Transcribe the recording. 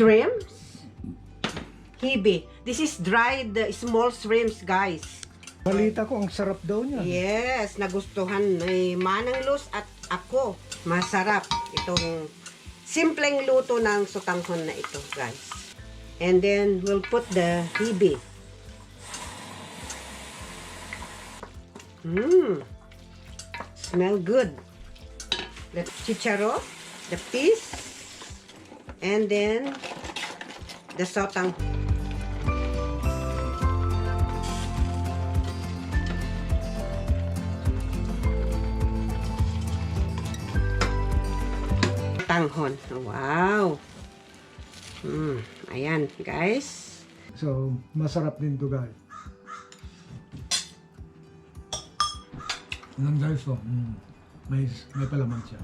Shrimps. Hebi. This is dried small shrimps, guys. Balita ko, ang sarap daw niya. Yes, nagustuhan ni Manang Luz at ako. Masarap itong simpleng luto ng sotanghon na ito, guys. And then, we'll put the hebi. Smell good. The chicharo, the peas, and then the sotanghon. Tanghon. Wow. Ayan, guys. So, masarap din to, guys. Alam guys, may palaman siya.